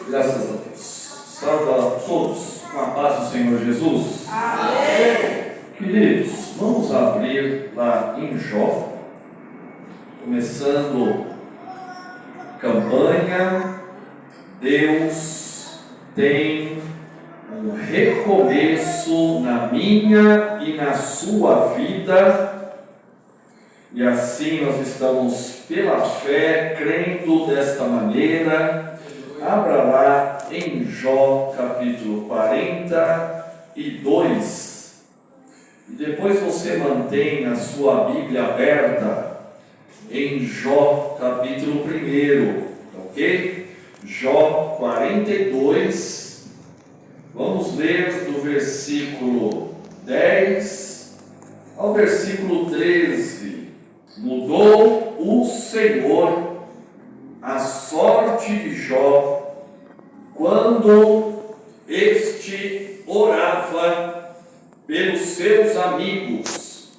Graças a Deus. Salve a todos com a paz do Senhor Jesus. Amém. Queridos, vamos abrir lá em Jó, começando campanha. Deus tem um recomeço na minha e na sua vida. E assim nós estamos pela fé, crendo desta maneira. Abra lá em Jó, capítulo 42. E depois você mantém a sua Bíblia aberta em Jó, capítulo 1. Ok? Jó 42. Vamos ler do versículo 10 ao versículo 13. Mudou o Senhor a sorte de Jó quando este orava pelos seus amigos,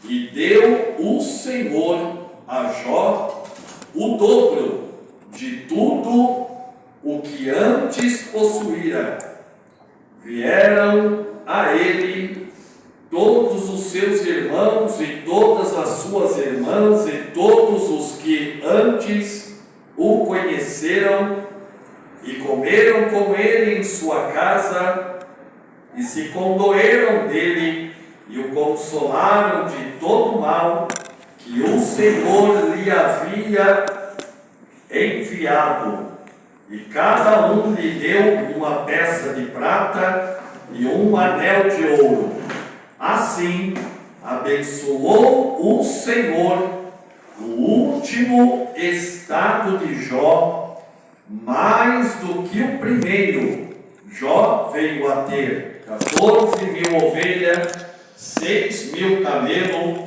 e deu o Senhor a Jó o dobro de tudo o que antes possuíra. Vieram a ele todos os seus irmãos e todas as suas irmãs e todos os que antes o conheceram e comeram com ele em sua casa e se condoeram dele e o consolaram de todo o mal que o Senhor lhe havia enviado. E cada um lhe deu uma peça de prata e um anel de ouro. Assim, abençoou o Senhor o último estado de Jó, mais do que o primeiro. Jó veio a ter 14.000 ovelhas, 6.000 camelos,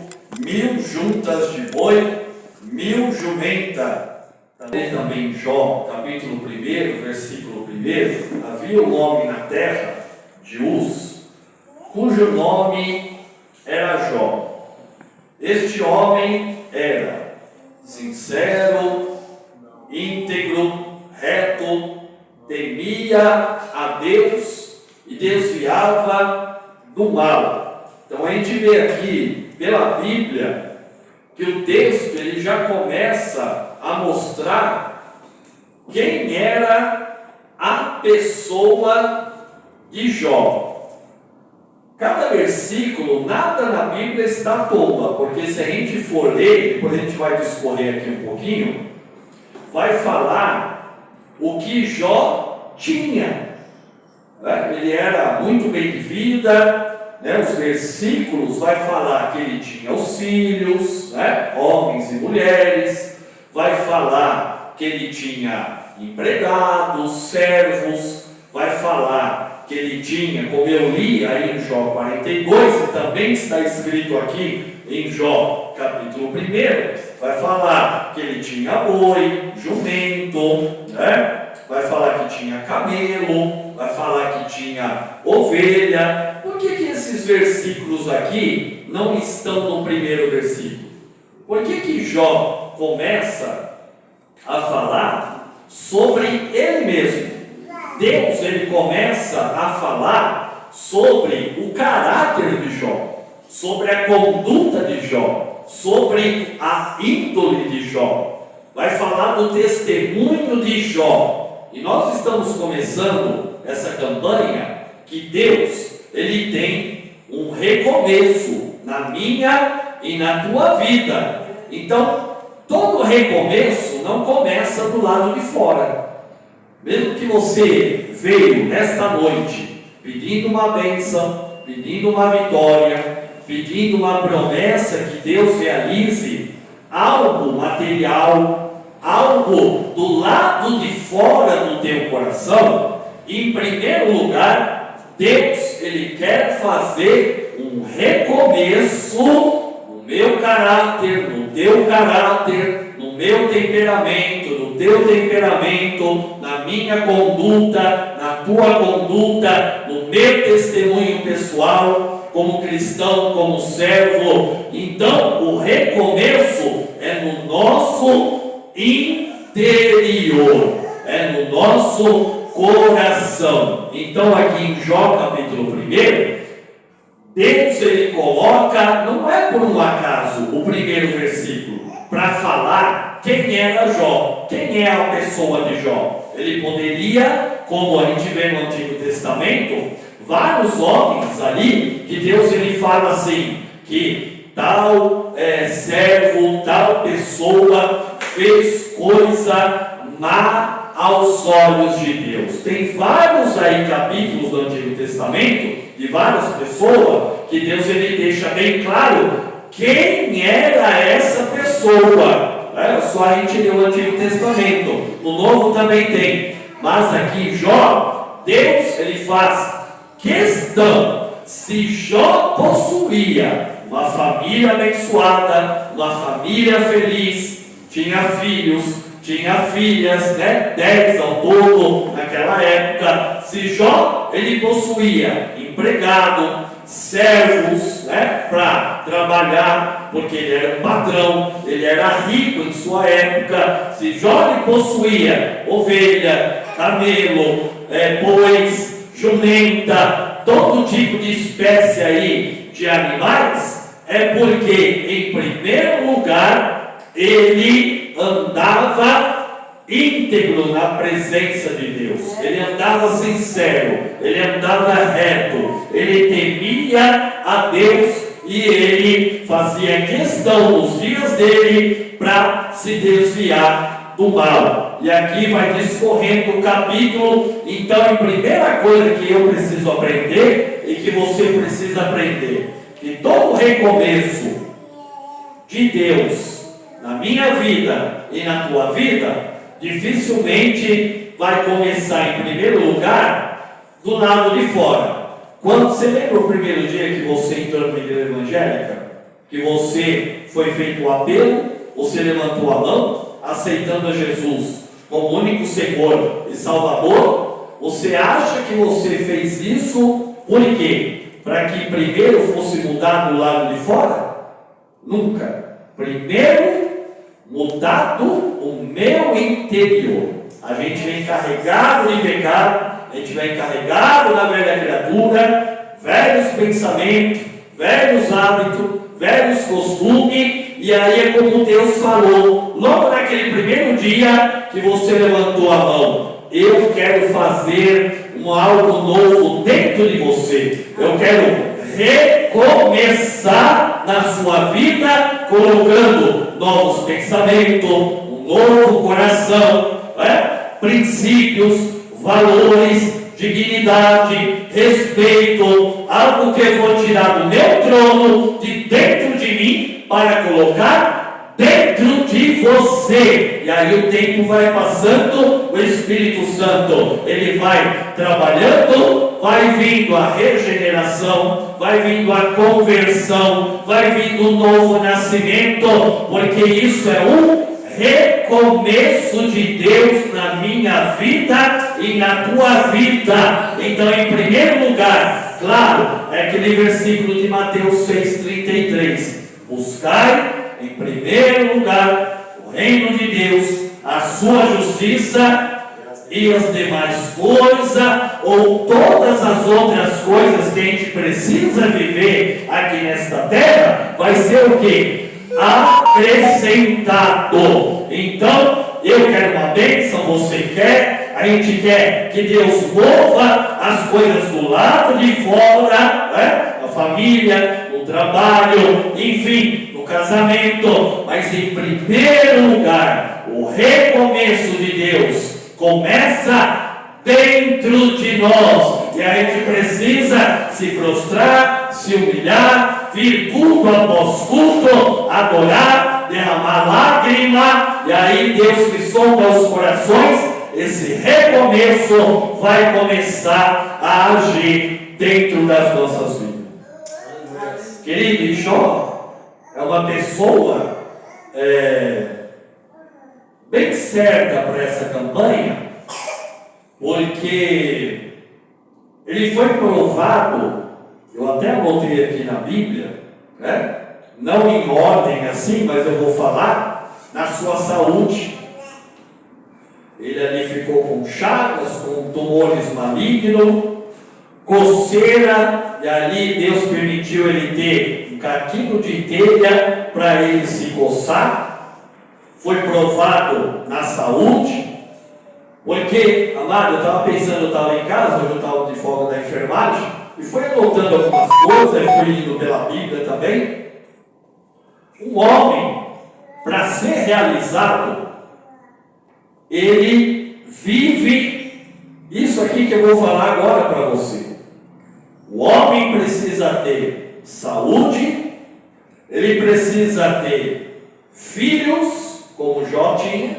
1.000 juntas de boi, 1.000 jumentas. Também Jó, capítulo 1, versículo 1, havia um homem na terra de Uz, cujo nome era Jó. Este homem era sincero, íntegro, reto, temia a Deus e desviava do mal. Então a gente vê aqui pela Bíblia que o texto ele já começa a mostrar quem era a pessoa de Jó. Cada versículo, nada na Bíblia está à toa, porque se a gente for ler, depois a gente vai discorrer aqui um pouquinho, vai falar o que Jó tinha. Ele era muito bem de vida, os versículos vai falar que ele tinha os filhos, homens e mulheres, vai falar que ele tinha empregados, servos, vai falar que ele tinha, como eu li aí em Jó 42, e também está escrito aqui em Jó capítulo 1, vai falar que ele tinha boi, jumento, vai falar que tinha camelo, vai falar que tinha ovelha. Por que esses versículos aqui não estão no primeiro versículo? Por que Jó começa a falar sobre ele mesmo? Deus ele começa a falar sobre o caráter de Jó, sobre a conduta de Jó, sobre a índole de Jó. Vai falar do testemunho de Jó. E nós estamos começando essa campanha que Deus ele tem um recomeço na minha e na tua vida. Então, todo recomeço não começa do lado de fora. Mesmo que você veio nesta noite pedindo uma bênção, pedindo uma vitória, pedindo uma promessa que Deus realize algo material, algo do lado de fora do teu coração, em primeiro lugar, Deus ele quer fazer um recomeço no meu caráter, no teu caráter, no meu temperamento, no teu temperamento, na minha conduta, na tua conduta, no meu testemunho pessoal, como cristão, como servo. Então, o recomeço é no nosso interior, é no nosso coração. Então aqui em Jó capítulo 1, Deus ele coloca, não é por um acaso, o primeiro versículo, para falar quem era Jó, quem é a pessoa de Jó. Ele poderia, como a gente vê no Antigo Testamento, vários homens ali, que Deus ele fala assim, que tal servo, tal pessoa fez coisa má aos olhos de Deus. Tem vários aí capítulos do Antigo Testamento, de várias pessoas, que Deus ele deixa bem claro quem era essa pessoa. Só a gente lê o Antigo Testamento, no Novo também tem, mas aqui Jó, Deus ele faz questão, se Jó possuía uma família abençoada, uma família feliz, tinha filhos, tinha filhas, 10 ao todo naquela época. Se Jó ele possuía empregado, servos, para trabalhar, porque ele era um patrão, ele era rico em sua época. Se Jó ele possuía ovelha, camelo, bois, jumenta, todo tipo de espécie aí de animais, é porque em primeiro lugar ele andava íntegro na presença de Deus, ele andava sincero, ele andava reto, ele temia a Deus e ele fazia questão nos dias dele para se desviar do mal. E aqui vai discorrendo o capítulo. Então, a primeira coisa que eu preciso aprender e que você precisa aprender, que todo recomeço de Deus na minha vida e na tua vida dificilmente vai começar em primeiro lugar do lado de fora. Quando você lembra o primeiro dia que você entrou na igreja evangélica, que você foi feito o apelo, você levantou a mão aceitando a Jesus como único Senhor e Salvador, você acha que você fez isso por quê? Para que primeiro fosse mudado do lado de fora? Nunca. Primeiro mudado o meu interior. A gente vem carregado de pecado, a gente vem carregado da velha criatura, velhos pensamentos, velhos hábitos, velhos costumes, e aí é como Deus falou, logo naquele primeiro dia que você levantou a mão: eu quero fazer algo novo dentro de você, eu quero recomeçar na sua vida, colocando novos pensamentos, um novo coração, princípios, valores, dignidade, respeito, algo que eu vou tirar do meu trono, de dentro de mim, para colocar dentro de você. E aí o tempo vai passando, o Espírito Santo ele vai trabalhando, vai vindo a regeneração, vai vindo a conversão, vai vindo um novo nascimento, porque isso é um recomeço de Deus na minha vida e na tua vida. Então, em primeiro lugar, claro, é aquele versículo de Mateus 6,33: buscai em primeiro lugar o reino de Deus, a sua justiça, e as demais coisas, ou todas as outras coisas que a gente precisa viver aqui nesta terra, vai ser o quê? Acrescentado. Então, eu quero uma bênção, você quer, a gente quer que Deus mova as coisas do lado de fora, na família, no trabalho, enfim, no casamento, mas em primeiro lugar, o recomeço de Deus começa dentro de nós, e a gente precisa se prostrar, se humilhar, vir culto após culto, adorar, derramar lágrima, e aí Deus que sonda os corações, esse recomeço vai começar a agir dentro das nossas vidas. Querido, Jó é uma pessoa bem certa para essa campanha, porque ele foi provado, eu até anotei aqui na Bíblia, não em ordem assim, mas eu vou falar, na sua saúde. Ele ali ficou com chagas, com tumores malignos, coceira, e ali Deus permitiu ele ter um caquinho de telha para ele se coçar. Foi provado na saúde, porque, amado, eu estava pensando, eu estava em casa, hoje eu estava de folga da enfermagem, e fui anotando algumas coisas, fui indo pela Bíblia também. Um homem, para ser realizado, ele vive isso aqui que eu vou falar agora para você. O homem precisa ter saúde, ele precisa ter filhos, como Jó tinha,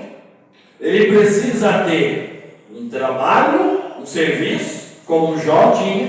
ele precisa ter um trabalho, um serviço, como Jó tinha,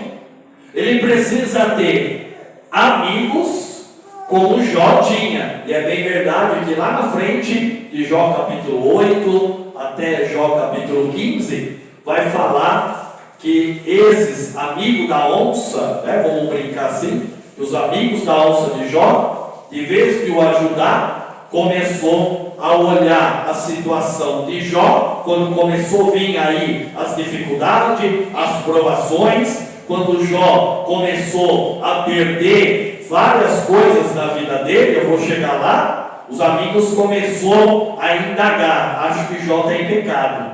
ele precisa ter amigos, como Jó tinha. E é bem verdade que lá na frente, de Jó capítulo 8 até Jó capítulo 15, vai falar que esses amigos da onça, vamos brincar assim, que os amigos da onça de Jó, de vez de o ajudar, começou a olhar a situação de Jó, quando começou a vir aí as dificuldades, as provações, quando Jó começou a perder várias coisas na vida dele, eu vou chegar lá, os amigos começaram a indagar, acho que Jó tem pecado.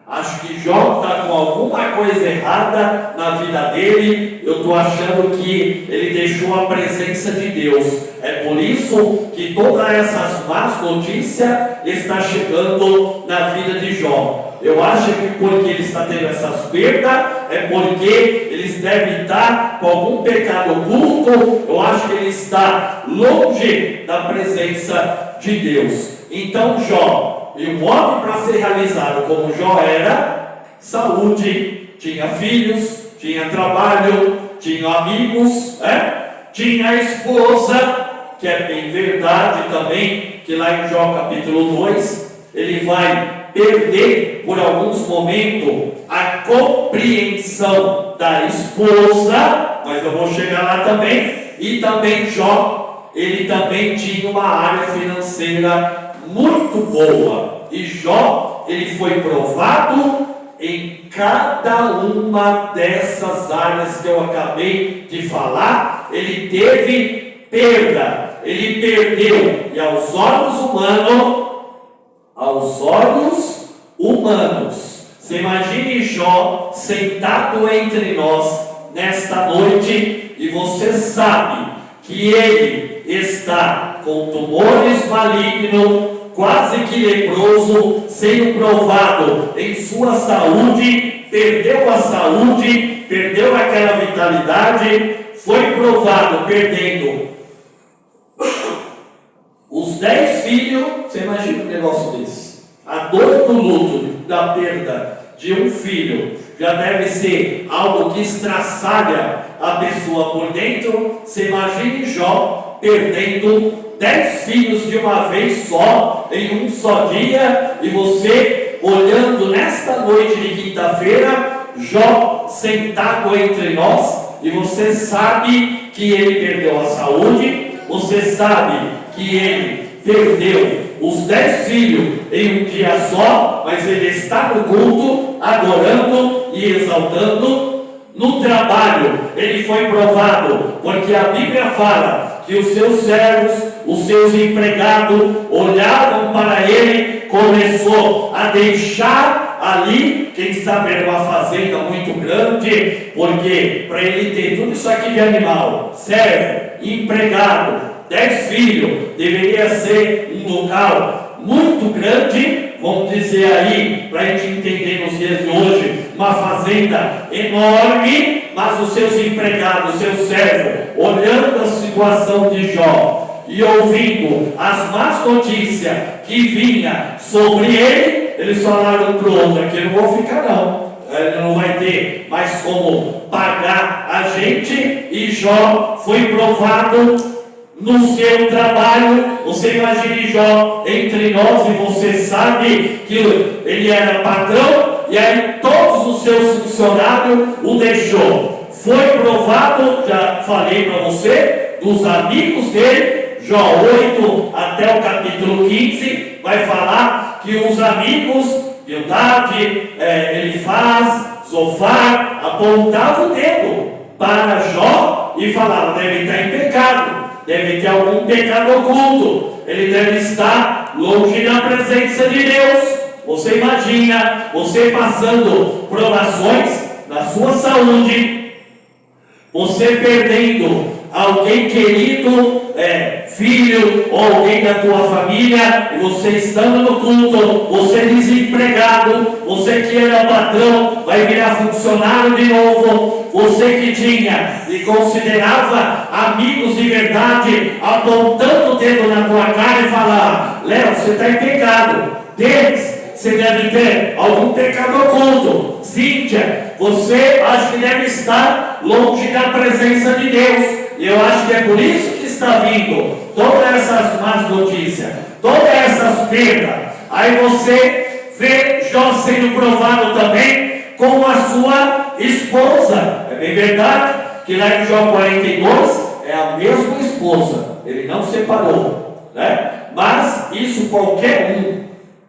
Acho que Jó está com alguma coisa errada na vida dele. Eu estou achando que ele deixou a presença de Deus. É por isso que todas essas más notícias estão chegando na vida de Jó. Eu acho que porque ele está tendo essas perdas, é porque eles devem estar com algum pecado oculto. Eu acho que ele está longe da presença de Deus. Então Jó, e um homem para ser realizado como Jó era, saúde, tinha filhos, tinha trabalho, tinha amigos, tinha a esposa, que é bem verdade também, que lá em Jó capítulo 2, ele vai perder por alguns momentos a compreensão da esposa, mas eu vou chegar lá também, e também Jó, ele também tinha uma área financeira muito boa, e Jó, ele foi provado em cada uma dessas áreas que eu acabei de falar. Ele teve perda, ele perdeu, e aos olhos humanos, você imagine Jó sentado entre nós nesta noite, e você sabe que ele está com tumores malignos, quase que leproso, sendo provado em sua saúde, perdeu a saúde, perdeu aquela vitalidade, foi provado perdendo os 10 filhos. Você imagina um negócio desse? A dor do luto, da perda de um filho, já deve ser algo que estraçalha a pessoa por dentro. Você imagine Jó perdendo 10 filhos de uma vez só, em um só dia, e você olhando nesta noite de quinta-feira, Jó sentado entre nós, e você sabe que ele perdeu a saúde, você sabe que ele perdeu os 10 filhos em um dia só, mas ele está no culto, adorando e exaltando. No trabalho, ele foi provado, porque a Bíblia fala que os seus servos, os seus empregados, olhavam para ele, começou a deixar ali, quem sabe era uma fazenda muito grande, porque para ele ter tudo isso aqui de animal, servo, empregado, 10 filhos, deveria ser um local muito grande, vamos dizer aí, para a gente entender nos dias de hoje, uma fazenda enorme, mas os seus empregados, os seus servos, olhando a situação de Jó e ouvindo as más notícias que vinha sobre ele, eles falaram para o outro: aqui eu não vou ficar não, ele não vai ter mais como pagar a gente. E Jó foi provado no seu trabalho. Você imagine Jó entre nós, e você sabe que ele era patrão, e aí todos os seus funcionários o deixou. Foi provado, já falei para você, dos amigos dele. Jó 8 até o capítulo 15 vai falar que os amigos Bildade, Elifaz, Zofar, apontava o dedo para Jó e falava: deve estar em pecado, deve ter algum pecado oculto, ele deve estar longe da presença de Deus. Você imagina você passando provações na sua saúde, você perdendo alguém querido, filho ou alguém da tua família, e você estando no culto, você desempregado, você que era patrão, vai virar funcionário de novo, você que tinha e considerava amigos de verdade, apontando o dedo na tua cara e falar: Léo, você está em pecado, você deve ter algum pecado oculto. Cíntia, você acha que deve estar longe da presença de Deus. E eu acho que é por isso que está vindo todas essas más notícias, todas essas perdas. Aí você vê Jó sendo provado também com a sua esposa. É bem verdade que lá em Jó 42 é a mesma esposa, ele não separou, né? Mas isso qualquer um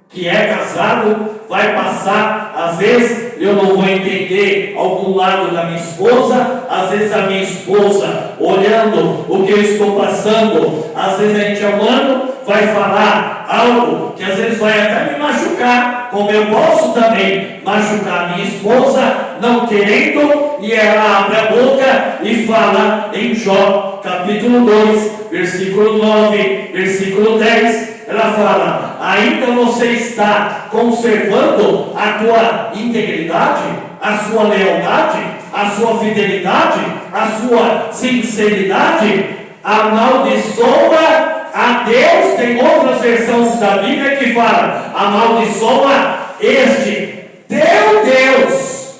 que é casado vai passar. Às vezes eu não vou entender algum lado da minha esposa, às vezes a minha esposa olhando o que eu estou passando, às vezes a gente amando vai falar algo que às vezes vai até me machucar, como eu posso também machucar a minha esposa não querendo, e ela abre a boca e fala em Jó capítulo 2, versículo 9, versículo 10. Ela fala: ainda você está conservando a tua integridade, a sua lealdade, a sua fidelidade, a sua sinceridade? Amaldiçoa a Deus. Tem outras versões da Bíblia que falam: amaldiçoa este teu Deus.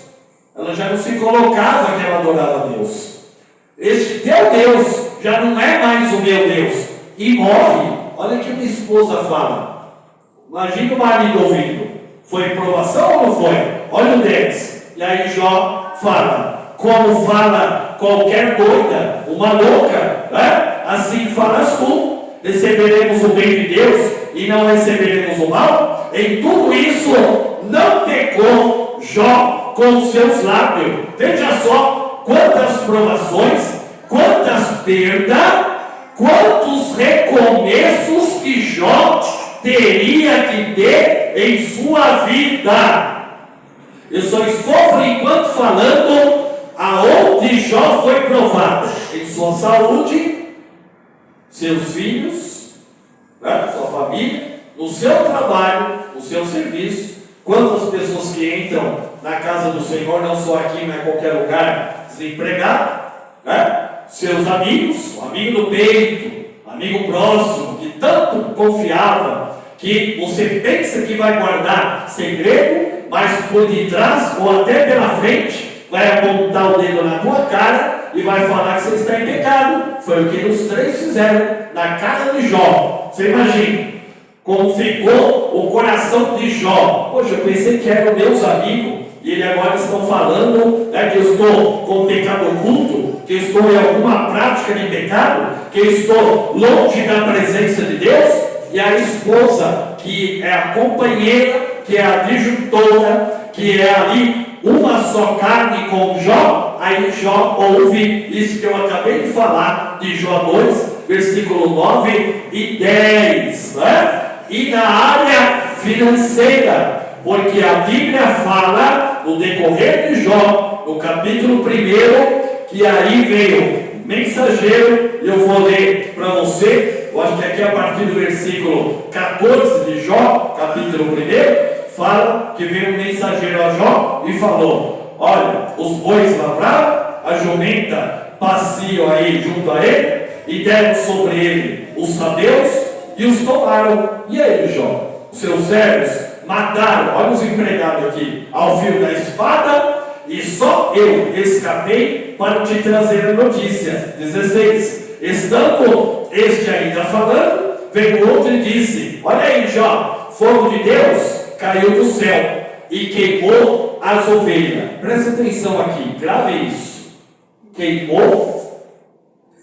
Ela já não se colocava que ela adorava a Deus. Este teu Deus já não é mais o meu Deus. E morre. Olha o que minha esposa fala. Imagina o marido ouvindo. Foi provação ou não foi? Olha o 10. E aí Jó fala: como fala qualquer doida, uma louca, né? Assim falas tu. Receberemos o bem de Deus e não receberemos o mal? Em tudo isso não pecou Jó com seus lábios. Veja só quantas provações, quantas perdas, quantos recomeços que Jó teria que ter em sua vida. Eu só estou por enquanto falando aonde Jó foi provado: em sua saúde, seus filhos, né, sua família, no seu trabalho, no seu serviço. Quantas pessoas que entram na casa do Senhor, não só aqui, mas em qualquer lugar, desempregado, né? Seus amigos, o amigo do peito, amigo próximo, que tanto confiava, que você pensa que vai guardar segredo, mas por detrás ou até pela frente vai apontar o dedo na tua cara e vai falar que você está em pecado. Foi o que os três fizeram na casa de Jó. Você imagina como ficou o coração de Jó. Poxa, eu pensei que eram meus amigos e eles agora estão falando, né, que eu estou com pecado oculto, que eu estou em alguma prática de pecado, que eu estou longe da presença de Deus. E a esposa, que é a companheira, que é a adjutora, que é ali uma só carne com Jó. Aí Jó ouve isso que eu acabei de falar, de Jó 2, versículo 9 e 10, né? E na área financeira, porque a Bíblia fala, no decorrer de Jó, no capítulo 1, que aí veio mensageiro. Eu vou ler para você, eu acho que aqui a partir do versículo 14 de Jó, capítulo 1, fala que veio um mensageiro a Jó e falou: olha, os bois lavraram, a jumenta passeou aí junto a ele, e deram sobre ele os sabeus e os tomaram. E aí, Jó, os seus servos mataram, olha os empregados aqui, ao fio da espada, e só eu escapei para te trazer a notícia. 16. Estando este ainda falando, veio outro e disse: olha aí, Jó, fogo de Deus caiu do céu e queimou as ovelhas. Presta atenção aqui, grave isso. Queimou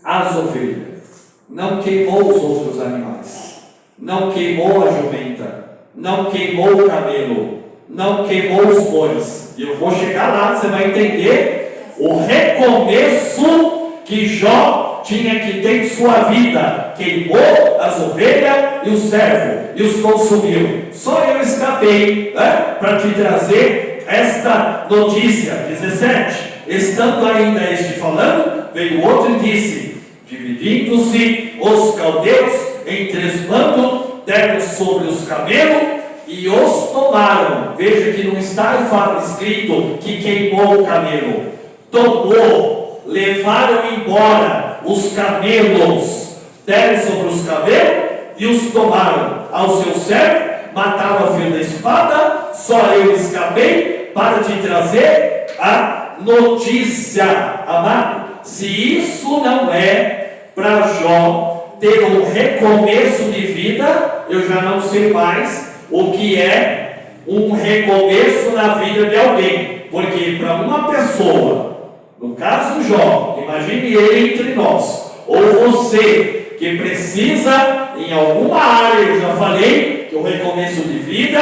as ovelhas, não queimou os outros animais, não queimou a jumenta, não queimou o camelo, não queimou os bois. E eu vou chegar lá, você vai entender o recomeço que Jó tinha que ter em sua vida. Queimou as ovelhas e o servo, e os consumiu. Só eu escapei, para te trazer esta notícia. 17. Estando ainda este falando, veio outro e disse: dividindo-se os caldeus em 3 bandos, deram sobre os camelos e os tomaram. Veja que não está escrito que queimou o camelo. Tomou, levaram embora os camelos, deram sobre os camelos e os tomaram. Ao seu servo mataram a fio da espada. Só eu escapei para te trazer a notícia. Amado, se isso não é para Jó ter um recomeço de vida, eu já não sei mais o que é um recomeço na vida de alguém. Porque para uma pessoa, no caso Jó, imagine ele entre nós, ou você que precisa em alguma área, eu já falei que o recomeço de vida,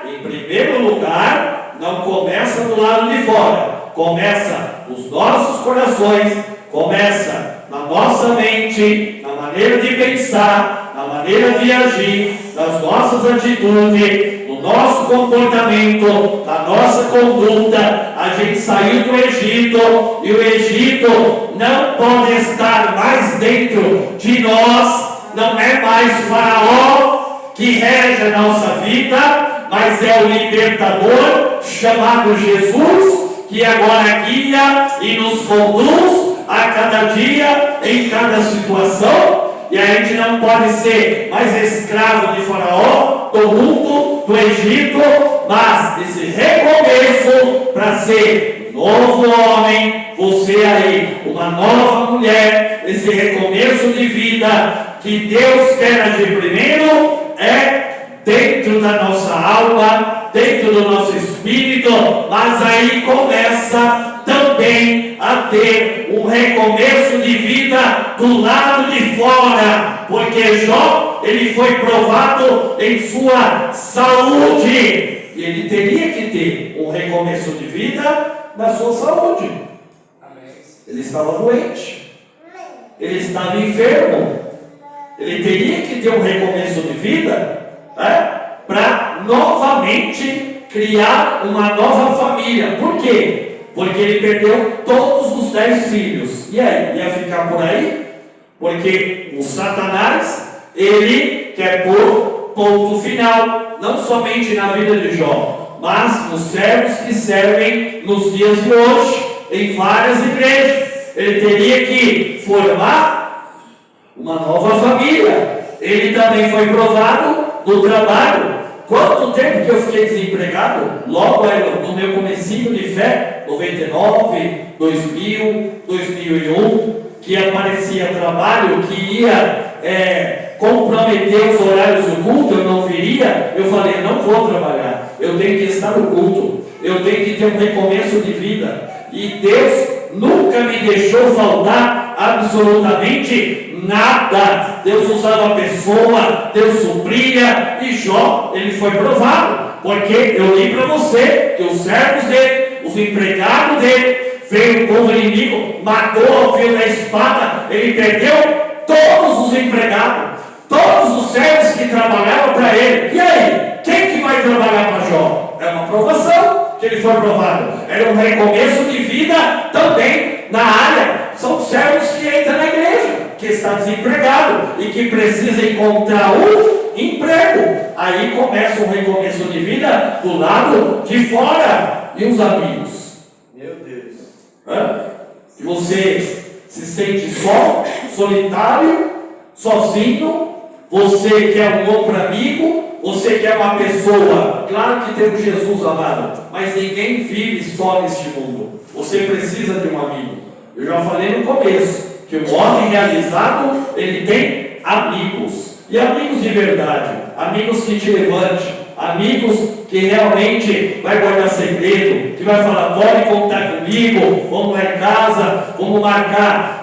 em primeiro lugar, não começa do lado de fora, começa nos nossos corações, começa na nossa mente, na maneira de pensar, na maneira de agir, nas nossas atitudes, no nosso comportamento, na nossa conduta. A gente saiu do Egito e o Egito não pode estar mais dentro de nós. Não é mais Faraó que rege a nossa vida, mas é o libertador chamado Jesus, que agora guia e nos conduz a cada dia, em cada situação. E a gente não pode ser mais escravo de Faraó, do mundo, do Egito, mas esse recomeço para ser um novo homem, você aí, uma nova mulher, esse recomeço de vida que Deus quer agir primeiro, é dentro da nossa alma, dentro do nosso espírito, mas aí começa também a ter um recomeço de vida do lado de fora, porque Jó, ele foi provado em sua saúde, e ele teria que ter um recomeço de vida na sua saúde. Ele estava doente, ele estava enfermo, ele teria que ter um recomeço de vida, para novamente criar uma nova família. Por quê? Porque ele perdeu todos os 10 filhos. E aí, ia ficar por aí? Porque o Satanás, ele quer pôr ponto final, não somente na vida de Jó, mas nos servos que servem nos dias de hoje, em várias igrejas. Ele teria que formar uma nova família. Ele também foi provado no trabalho. Quanto tempo que eu fiquei desempregado? Logo no meu comecinho de fé, 99, 2000, 2001, que aparecia trabalho, que ia comprometer os horários do culto, eu não viria. Eu falei, não vou trabalhar, eu tenho que estar no culto, eu tenho que ter um recomeço de vida. E Deus nunca me deixou faltar absolutamente nada. Deus usava a pessoa, Deus supria. E Jó, ele foi provado, porque eu li para você que os servos dele, os empregados dele, veio o povo inimigo, matou ao fio da espada, ele perdeu todos os empregados, todos os servos que trabalhavam para ele. E aí, quem que vai trabalhar para Jó? É uma provação que ele foi provado, era um recomeço de vida também na área. São servos que entram na igreja, que está desempregado e que precisa encontrar um emprego. Aí começa um recomeço de vida do lado de fora. E os amigos? Meu Deus. Se você se sente só, solitário, sozinho, você quer um outro amigo, você quer uma pessoa. Claro que temos Jesus, amado, mas ninguém vive só neste mundo. Você precisa de um amigo. Eu já falei no começo que o homem realizado, ele tem amigos, e amigos de verdade, amigos que te levantem, amigos que realmente vai guardar segredo, que vai falar, pode contar comigo, vamos lá em casa, vamos marcar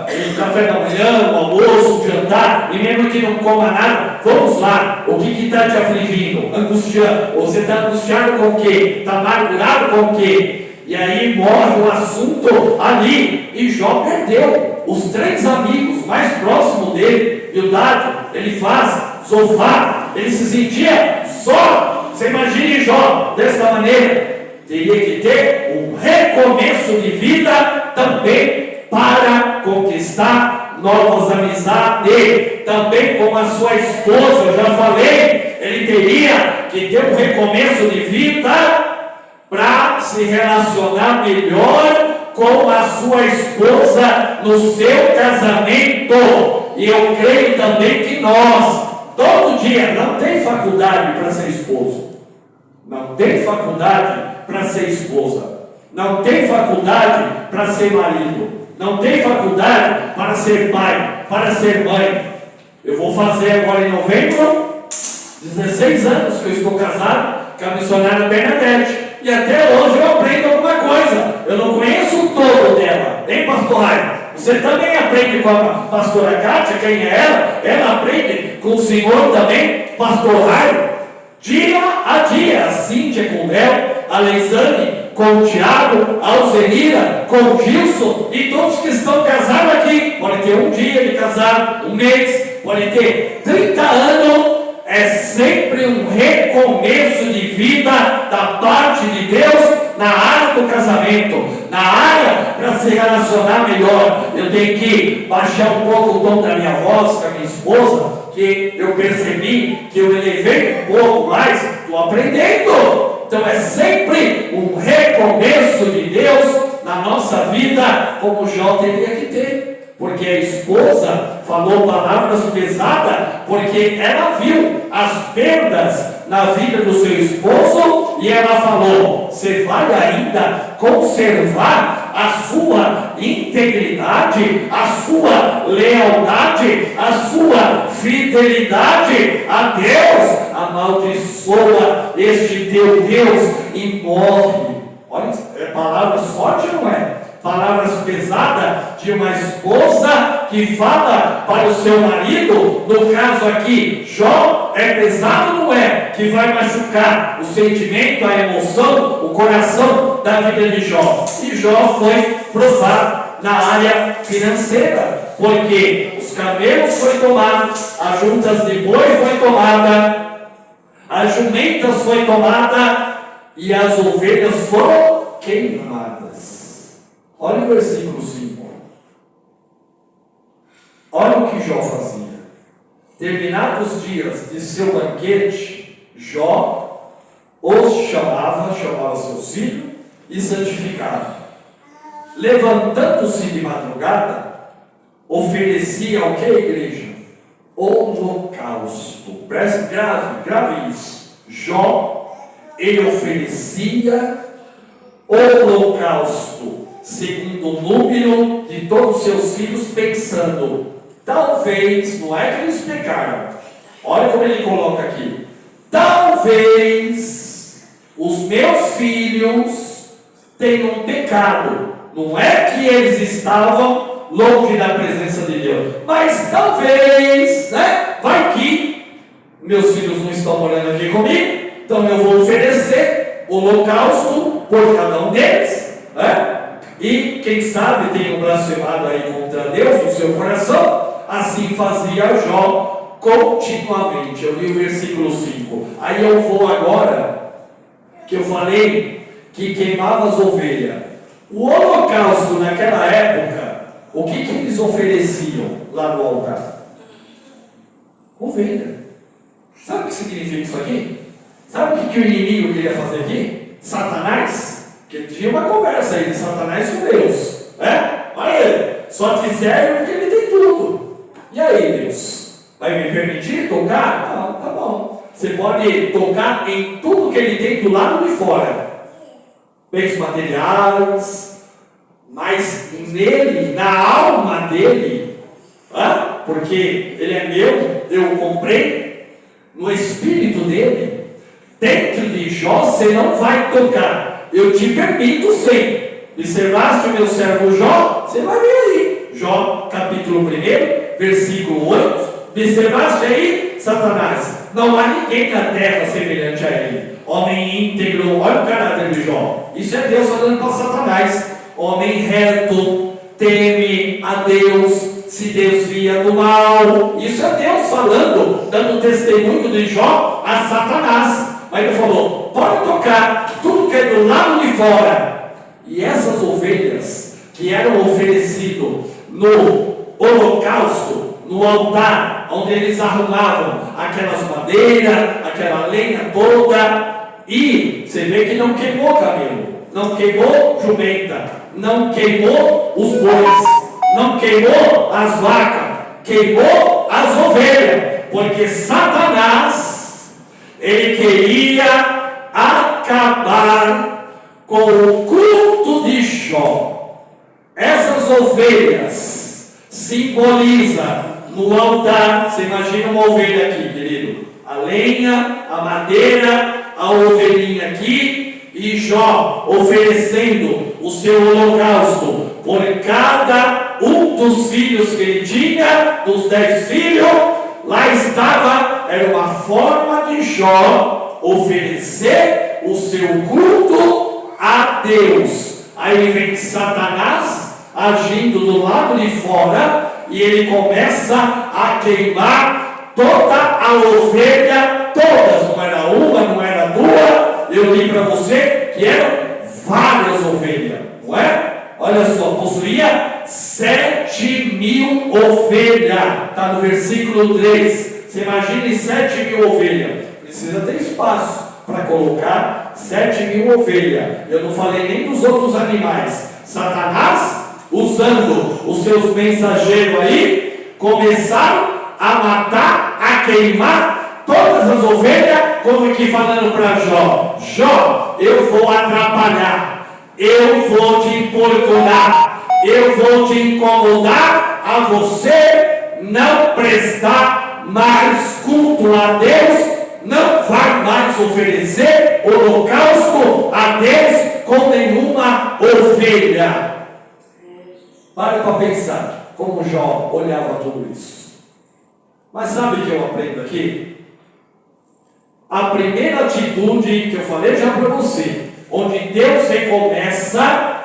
o café da manhã, o almoço, o jantar, e mesmo que não coma nada, vamos lá. O que está te afligindo? Angustiando. Você está angustiado com o quê? Está amargurado com o quê? E aí morre o assunto ali, e Jó perdeu os 3 amigos mais próximos dele. Bildade, Elifaz, Zofar, ele se sentia só. Você imagine Jó dessa maneira. Teria que ter um recomeço de vida também para conquistar novas amizades. Também com a sua esposa, eu já falei, ele teria que ter um recomeço de vida para se relacionar melhor com a sua esposa no seu casamento. E eu creio também que nós, todo dia, não tem faculdade para ser esposo, não tem faculdade para ser esposa, não tem faculdade para ser marido, não tem faculdade para ser pai, para ser mãe. Eu vou fazer agora em novembro 16 anos que eu estou casado com a missionária Bernadette. E até hoje eu aprendo alguma coisa. Eu não conheço o todo dela, hein, pastor Raio? Você também aprende com a pastora Kátia, quem é ela? Ela aprende com o senhor também, pastor Raio, dia a dia. A Cíntia com o Léo, a Leisane com o Tiago, a Alzenira com o Gilson, e todos que estão casados aqui. Pode ter um dia de casado, um mês, pode ter 30 anos. É sempre um recomeço de vida da parte de Deus na área do casamento, na área para se relacionar melhor. Eu tenho que baixar um pouco o tom da minha voz com a minha esposa, que eu percebi que eu elevei um pouco mais, estou aprendendo. Então é sempre um recomeço de Deus na nossa vida, como Jó teria que ter. Porque a esposa falou palavras pesadas, porque ela viu as perdas na vida do seu esposo, e ela falou: você vai ainda conservar a sua integridade, a sua lealdade, a sua fidelidade a Deus? Amaldiçoa este teu Deus e morre. Olha, é palavra forte, não é? Palavras pesadas de uma esposa que fala para o seu marido. No caso aqui, Jó, é pesado, não é? Que vai machucar o sentimento, a emoção, o coração da vida de Jó. E Jó foi provado na área financeira, porque os camelos foi tomado, as juntas de boi foi tomada, as jumentas foi tomada e as ovelhas foram queimadas. Olha o versículo 5. Olha o que Jó fazia. Terminados os dias de seu banquete, Jó os chamava seus filhos e santificava. Levantando-se de madrugada, oferecia o que, igreja? Holocausto. Preste grave isso. Jó, ele oferecia holocausto, segundo o número de todos os seus filhos, pensando, talvez, não é que eles pecaram, olha como ele coloca aqui, talvez os meus filhos tenham pecado. Não é que eles estavam longe da presença de Deus, mas talvez, né? Vai que meus filhos não estão morando aqui comigo, então eu vou oferecer holocausto por cada um deles, né? E quem sabe tem um blasfemado aí contra Deus no seu coração. Assim fazia Jó continuamente. Eu li o versículo 5. Aí eu vou agora, que eu falei que queimava as ovelhas. O holocausto naquela época, o que eles ofereciam lá no altar? Ovelha. Sabe o que significa isso aqui? Sabe o que o inimigo queria fazer aqui? Satanás. Porque tinha uma conversa aí de Satanás com Deus, né? Olha ele, só te serve porque ele tem tudo. E aí, Deus, vai me permitir tocar? Não, tá bom. Você pode tocar em tudo que ele tem do lado de fora, bens materiais, mas nele, na alma dele, porque ele é meu, eu o comprei, no espírito dele, dentro de Jó você não vai tocar. eu te permito sim. Observaste o meu servo Jó? Você vai ver aí. Jó, capítulo 1, versículo 8. Observaste aí, Satanás? Não há ninguém na terra semelhante a ele. Homem íntegro, olha o caráter de Jó. Isso é Deus falando para Satanás. Homem reto, teme a Deus, se desvia do mal. Isso é Deus falando, dando testemunho de Jó a Satanás. Mas ele falou, pode tocar tudo que é do lado de fora. E essas ovelhas que eram oferecidas no holocausto, no altar, onde eles arrumavam aquelas madeiras, aquela lenha toda, e você vê que não queimou camelo, não queimou jumenta, não queimou os bois, não queimou as vacas, queimou as ovelhas, porque Satanás, ele queria acabar com o culto de Jó. Essas ovelhas simbolizam no altar. Você imagina uma ovelha aqui, querido, a lenha, a madeira, a ovelhinha aqui, e Jó oferecendo o seu holocausto por cada um dos filhos que ele tinha, dos 10 filhos. Lá estava, era uma forma de Jó oferecer o seu culto a Deus. Aí vem Satanás agindo do lado de fora, e ele começa a queimar toda a ovelha, todas, não era uma, não era duas, eu li para você que eram várias ovelhas, não é? Olha só, possuía 7.000 ovelhas, está no versículo 3, você imagine 7.000 ovelhas, precisa ter espaço para colocar 7.000 ovelhas. Eu não falei nem dos outros animais. Satanás, usando os seus mensageiros aí, começaram a matar, a queimar todas as ovelhas, como aqui falando para Jó: Jó, eu vou atrapalhar, eu vou te importunar, eu vou te incomodar a você não prestar mais culto a Deus, não vai mais oferecer holocausto a Deus com nenhuma ovelha. Para pensar como Jó olhava tudo isso. Mas sabe o que eu aprendo aqui? A primeira atitude que eu falei já para você, onde Deus recomeça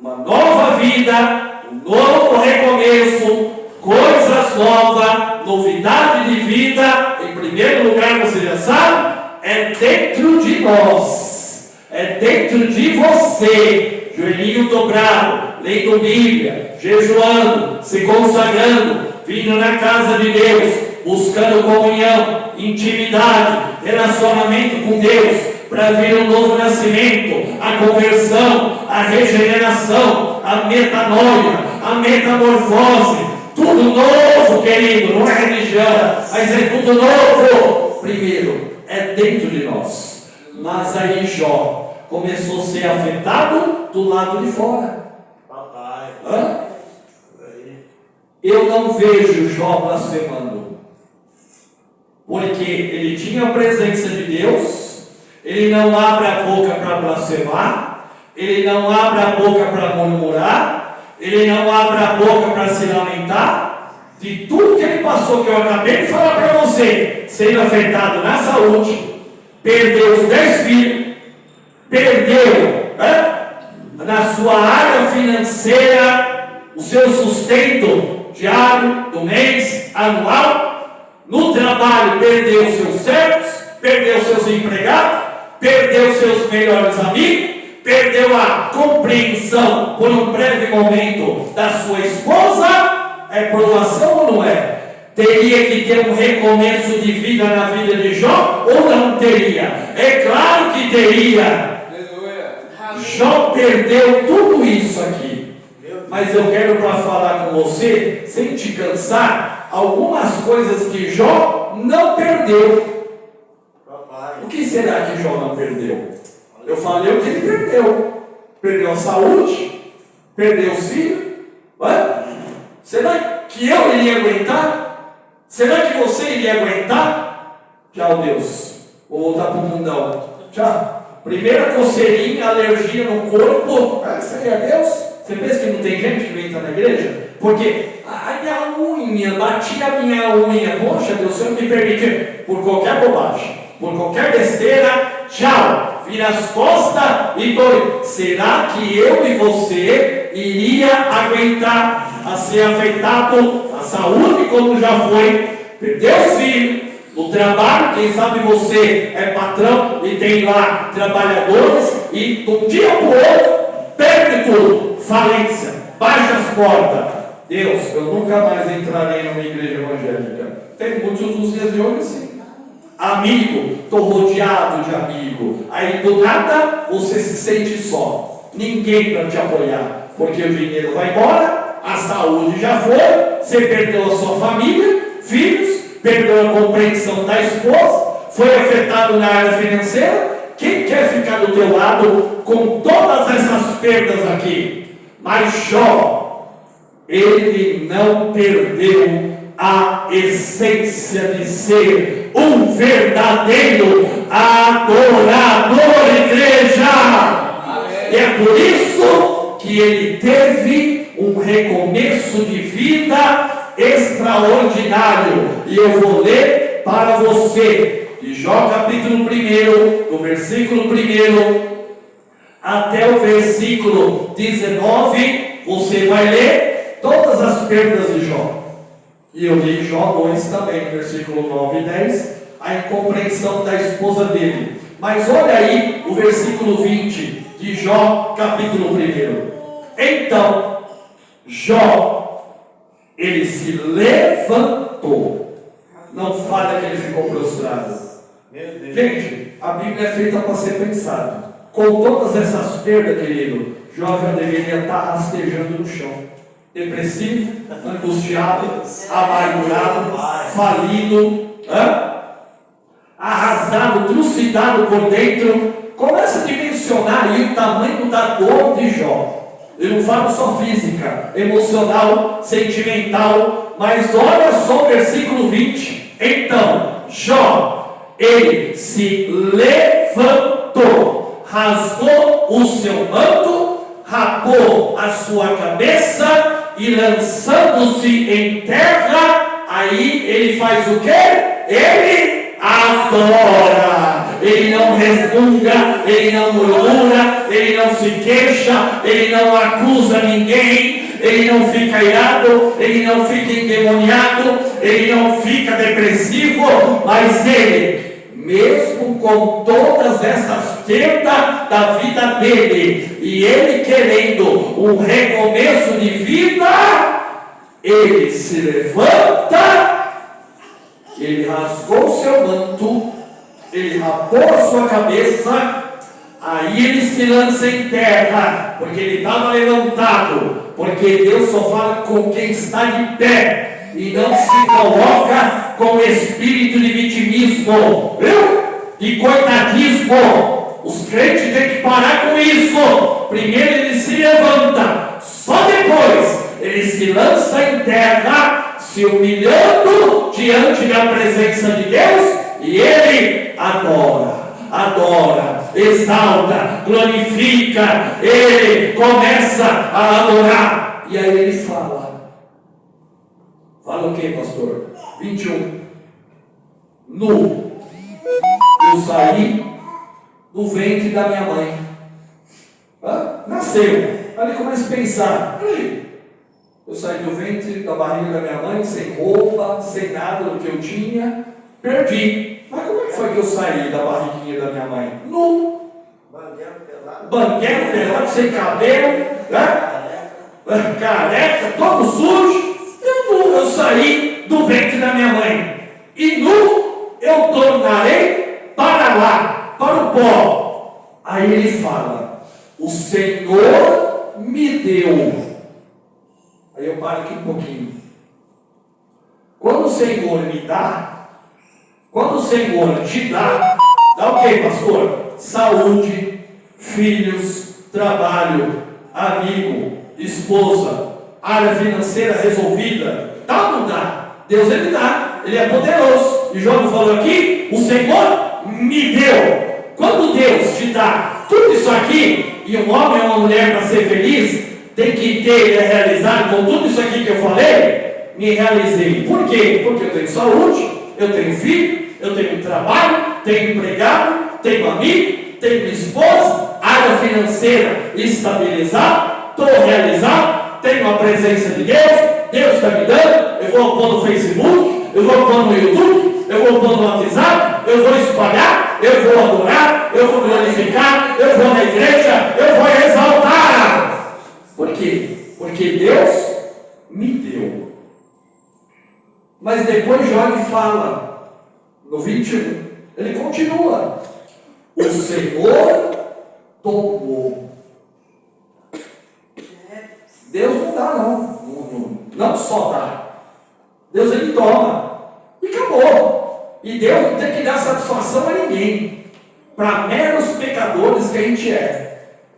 uma nova vida, um novo recomeço, coisas novas, novidade de vida. Em primeiro lugar, você já sabe, é dentro de nós, é dentro de você, joelhinho dobrado, lendo Bíblia, jejuando, se consagrando, vindo na casa de Deus, buscando comunhão, intimidade, relacionamento com Deus, para vir um novo nascimento, a conversão, a regeneração, a metanoia, a metamorfose. Tudo novo, querido, não é religião, mas é tudo novo. Primeiro, é dentro de nós. Mas aí Jó começou a ser afetado do lado de fora. Papai. Eu não vejo Jó blasfemando, porque ele tinha a presença de Deus, ele não abre a boca para blasfemar, ele não abre a boca para murmurar, ele não abre a boca para se lamentar de tudo que ele passou, que eu acabei de falar para você, sendo afetado na saúde, perdeu os 10 filhos, perdeu na sua área financeira o seu sustento diário, do mês, anual, no trabalho perdeu seus servos, perdeu seus empregados, perdeu seus melhores amigos, perdeu a compreensão por um breve momento da sua esposa. É provação ou não é? Teria que ter um recomeço de vida na vida de Jó ou não teria? É claro que teria. Jó perdeu tudo isso aqui. Mas eu quero para falar com você, sem te cansar, algumas coisas que Jó não perdeu. O que será que Jó não perdeu? Eu falei o que ele perdeu. Perdeu a saúde, perdeu os filhos. Será que eu iria aguentar? Será que você iria aguentar? Tchau, Deus. Vou voltar para o mundão. Tchau. Primeira coceirinha, alergia no corpo. Isso aí é Deus? Você pensa que não tem gente que vem entrar na igreja? Porque a minha unha, bati a minha unha. Poxa, Deus, o Senhor me permite. Por qualquer bobagem, por qualquer besteira, tchau. Vira as costas e dói. Será que eu e você iria aguentar a ser afetado a saúde como já foi? Perdeu os filhos, o trabalho, quem sabe você é patrão e tem lá trabalhadores e de um dia para o outro perde tudo, falência, baixa as portas. Deus, eu nunca mais entrarei numa igreja evangélica. Tem muitos dos dias de hoje sim. Amigo, estou rodeado de amigo. Aí do nada você se sente só. Ninguém para te apoiar, porque o dinheiro vai embora, a saúde já foi, você perdeu a sua família, filhos, perdeu a compreensão da esposa, foi afetado na área financeira. Quem quer ficar do teu lado com todas essas perdas aqui? Mas Jó, ele não perdeu a essência de ser um verdadeiro adorador, igreja. E é por isso que ele teve um recomeço de vida extraordinário. E eu vou ler para você, de Jó capítulo 1, do versículo 1 até o versículo 19, você vai ler todas as perdas de Jó. E eu li Jó 2 também, versículo 9 e 10, a incompreensão da esposa dele. Mas olha aí o versículo 20 de Jó, capítulo 1. Então, Jó, ele se levantou. Não fala que ele ficou prostrado. Gente, a Bíblia é feita para ser pensada. Com todas essas perdas, querido, Jó já deveria estar rastejando no chão. Depressivo, angustiado, amargurado, falido, arrasado, trucidado por dentro. Começa a dimensionar aí o tamanho da dor de Jó. Eu não falo só física, emocional, sentimental, mas olha só o versículo 20. Então, Jó, ele se levantou, rasgou o seu manto, rapou a sua cabeça e lançando-se em terra, aí ele faz o quê? Ele adora. Ele não resmunga, ele não murmura, ele não se queixa, ele não acusa ninguém, ele não fica irado, ele não fica endemoniado, ele não fica depressivo, mas ele, mesmo com todas essas perdas da vida dele, e ele querendo um recomeço de vida, ele se levanta, ele rasgou seu manto, ele rapou a sua cabeça, aí ele se lança em terra, porque ele estava levantado, porque Deus só fala com quem está de pé, e não se coloca com espírito de vitimismo, viu? De coitadismo. Os crentes têm que parar com isso. Primeiro ele se levanta, só depois ele se lança em terra, se humilhando diante da presença de Deus, e ele adora, exalta, glorifica, ele começa a adorar, e aí ele fala o que, pastor? 21. Nu eu saí do ventre da minha mãe. Nasceu. Aí ele começa a pensar: eu saí do ventre da barriga da minha mãe, sem roupa, sem nada do que eu tinha, perdi. Mas como é que foi que eu saí da barriguinha da minha mãe? Nu, banguelo pelado, sem cabelo, careca, todo sujo. Eu saí do ventre da minha mãe, e nu eu tornarei para lá, para o pó. Aí ele fala: o Senhor me deu. Aí eu paro aqui um pouquinho. Quando o Senhor me dá, quando o Senhor te dá o que, pastor? Saúde, filhos, trabalho, amigo, esposa, área financeira resolvida. Dá ou não dá? Deus, ele dá, ele é poderoso. E João falou aqui: o Senhor me deu. quando Deus te dá tudo isso aqui, e um homem ou uma mulher para ser feliz, tem que ter realizado com tudo isso aqui que eu falei, me realizei. Por quê? Porque eu tenho saúde, eu tenho filho, eu tenho trabalho, tenho empregado, tenho amigo, tenho minha esposa, área financeira estabilizada, estou realizado, tenho a presença de Deus está me dando, eu vou pôr no Facebook, eu vou pôr no YouTube, eu vou pôr no WhatsApp, eu vou espalhar, eu vou adorar, eu vou glorificar, eu vou na igreja, eu vou exaltar. Por quê? Porque Deus me deu. Mas depois Jó lhe fala, no 21, ele continua: o Senhor tomou. Deus não dá, não só dá. Deus ele toma. E acabou. E Deus não tem que dar satisfação a ninguém. Para meros pecadores que a gente é.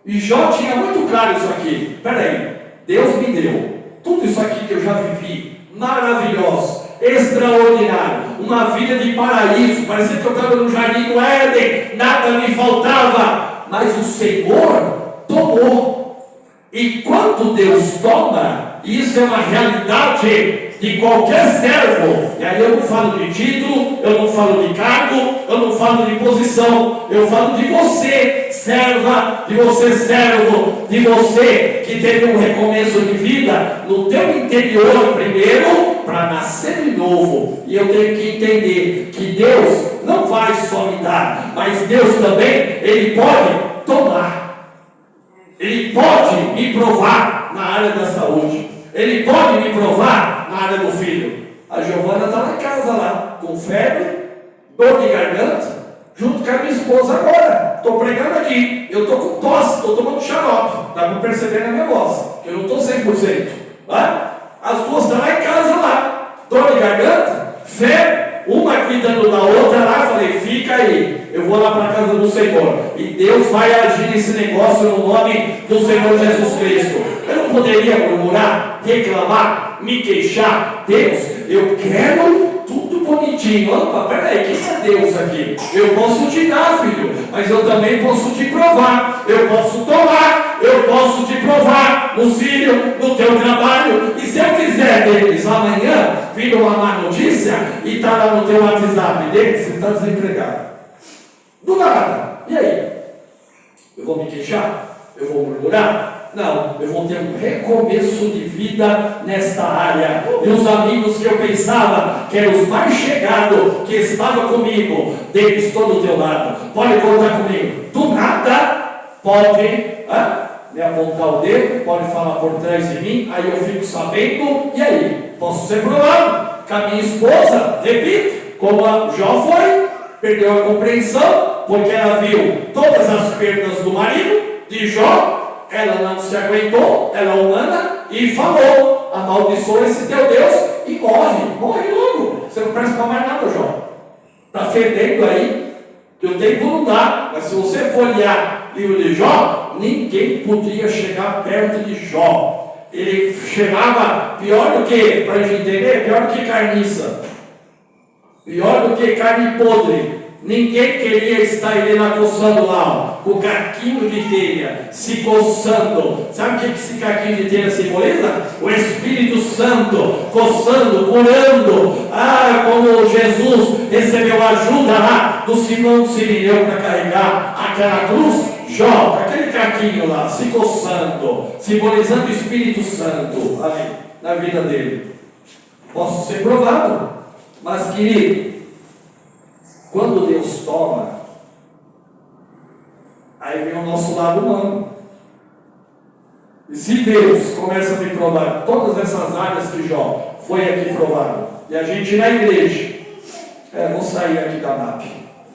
E Jó tinha muito claro isso aqui. Peraí, Deus me deu tudo isso aqui que eu já vivi, maravilhoso, extraordinário, uma vida de paraíso, parecia que eu estava no jardim do Éden, nada me faltava, mas o Senhor tomou. E quando Deus toma, isso é uma realidade de qualquer servo. E aí eu não falo de título, eu não falo de cargo, eu não falo de posição, eu falo de você, serva, de você, servo, de você que teve um recomeço de vida no teu interior primeiro, para nascer de novo. E eu tenho que entender que Deus não vai só me dar, mas Deus também, Ele pode tomar. Ele pode me provar na área da saúde. Ele pode me provar na área do filho. A Giovana está na casa lá, com febre, dor de garganta, junto com a minha esposa agora. Estou pregando aqui. Eu estou com tosse, estou tomando xarope. Dá para perceber na minha voz, que eu não estou 100%. Tá? As duas estão lá em casa lá. Dor de garganta, febre, uma cuidando da outra lá. Eu falei, fica aí. Eu vou lá para a casa do Senhor. E Deus vai agir nesse negócio no nome do Senhor Jesus Cristo. Eu não poderia murmurar, reclamar, me queixar. Deus, eu quero tudo bonitinho. Opa, peraí, quem é Deus aqui? Eu posso te dar, filho, mas eu também posso te provar. Eu posso tomar, eu posso te provar no filho, no teu trabalho. E se eu quiser deles amanhã, vir uma má notícia e está lá no teu WhatsApp dele, você está desempregado. Do nada. E aí? Eu vou me queixar? Eu vou murmurar? Não, eu vou ter um recomeço de vida nesta área. E os amigos que eu pensava que eram os mais chegados, que estavam comigo, deles estou do teu lado. Pode contar comigo. Do nada, pode me apontar o dedo, pode falar por trás de mim, aí eu fico sabendo, e aí? Posso ser provado. Com a minha esposa, repito, como a Jó foi, perdeu a compreensão, porque ela viu todas as perdas do marido de Jó, ela não se aguentou, ela é humana, e falou, amaldiçoa esse teu Deus e morre logo, você não presta para mais nada, Jó, está fedendo aí, que o tempo não dá, mas se você for olhar o livro de Jó, ninguém podia chegar perto de Jó, ele chegava pior do que, para a gente entender, pior do que carniça, pior do que carne podre. Ninguém queria estar ele lá coçando lá, com o caquinho de telha, se coçando. Sabe o que esse caquinho de telha simboliza? O Espírito Santo coçando, curando. Como Jesus recebeu ajuda lá do Simão Sirineu para carregar aquela cruz. Jó, aquele caquinho lá, se coçando, simbolizando o Espírito Santo ali na vida dele. Posso ser provado, mas querido, quando Deus toma, aí vem o nosso lado humano. E se Deus começa a me provar todas essas áreas que Jó foi aqui provado, e a gente na igreja, vou sair aqui da MAP.